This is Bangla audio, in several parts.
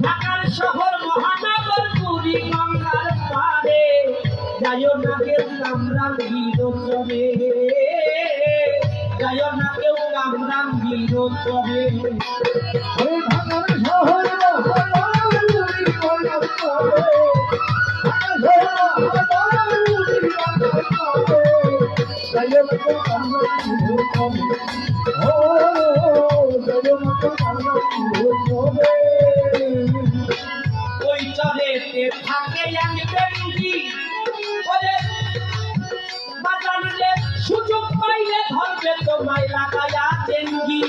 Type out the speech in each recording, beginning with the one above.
ঢাকার শহর মহানগর পুরী গঙ্গার পারে যায় না কেউ কামরাং বিরোচনে যায় না কেউ কামরাং বিরোচনে ঢাকার শহর ওই চরেতে থাকে এক ব্যক্তি বলে বাজারে সুযোগ পাইলে ধরবে তোমায় লাগায়া চেঙ্গি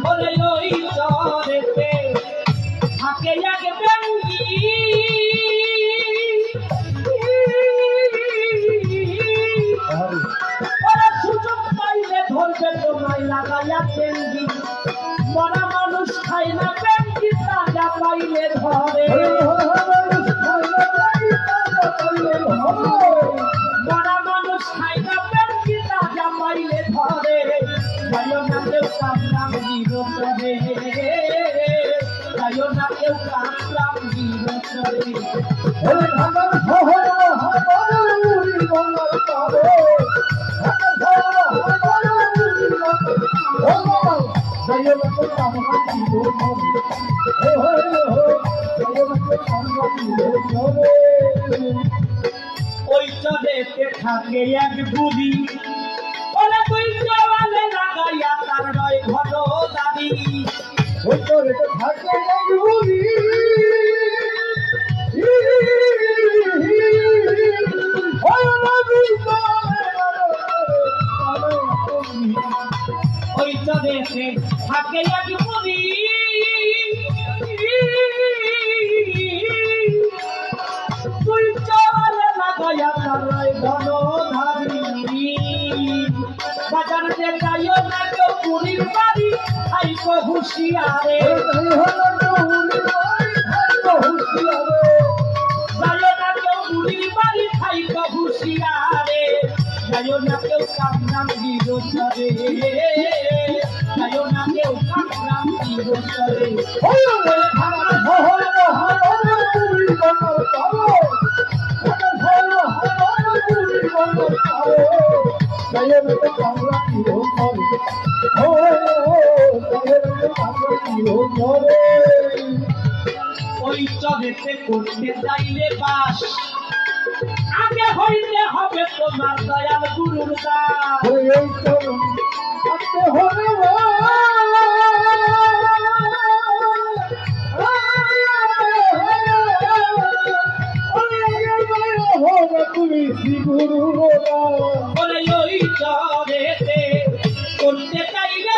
বলে ওই চরেতে থাকে এক ব্যক্তি ওরা সুযোগ পাইলে ধরবে তোমায় লাগায়া চেঙ্গি মরা মানুষ খাই না ব্যক্তি তাজা পাইলে ধরে মরা মানুষ খাই না ব্যক্তি তাজা পাইলে ধরে যায় না কেউ কামরাং বিরোচনে যায় না কেউ কামরাং বিরোচনে ওই চরেতে থাকে এক বুড়ি বলে তুই জওয়ালে লাগাইয়া তার নয় ঘন দাবি ওই চরেতে থাকে এক বুড়ি তুই জওয়ালে লাগাইয়া তার নয় ঘন দাবি বাজারে যাইও না কেউ বুড়ির বাড়ি আইকো হুঁশিয়ারে যাইও না কেউ বুড়ির বাড়ি খাইকো হুঁশিয়ারে যাইও না কেউ কামরাং বিরোচনে যাইও না কেউ কামরাং বিরোচনে ওই চরেতে করতে চাইলে বাস আগে হইতে হবে তোমার দয়াল গুরুর দাস বলে ওই চরেতে করতে চাইলে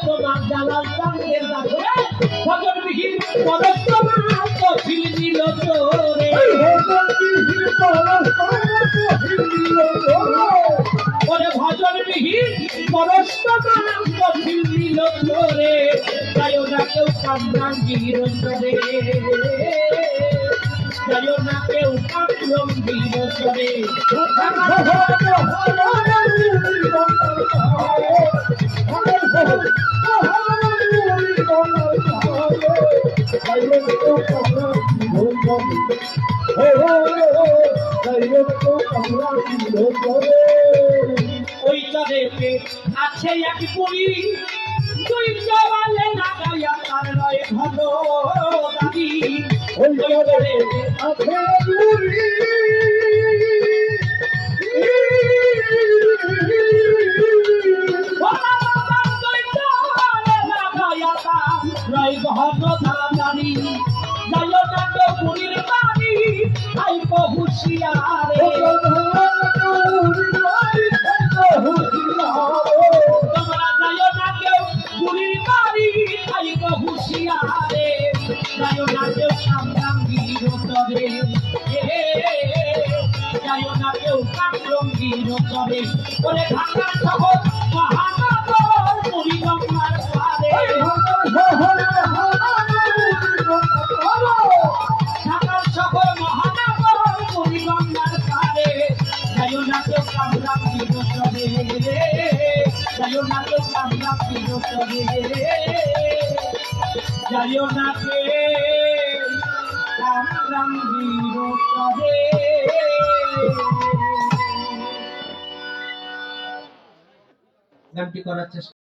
তোমার জালাল চাঁদের দাসরে ভজনবিহীন পরস্তমা কফিল দিল তোরে ওরে ভজনবিহীন পরস্তমা কফিল দিল তোরে যায় না কেউ কামরাং বিরোচনে যায় না কেউ কামরাং বিরোচনে ওই চরেতে আছে এক বুড়ি তুই জওয়ালে লাগাইয়া তার নয় ঘন দাবি ওই চরেতে আছে বুড়ি ঘন দাঁড়ি যায় না কেউ বুড়ির বাড়ি আইকো হুঁশিয়ারে তোমরা যায় না কেউ বুড়ির বাড়ি আইকো হুঁশিয়ারে যায় না কেউ কামরাং বীরতরে যাইও না কেউ কামরঙ্গীর তরে ওরে ঢাকা শহর মহানগর মুড়িগঙ্গার পারে ঢাকা শহর মহানগর মুড়িগঙ্গার পারে যাইও না কেউ কামরঙ্গীর তরে যাইও না কেউ কামরঙ্গীর তরে যাইও না কেউ কামরঙ্গীর তরে গানটি করার চেষ্টা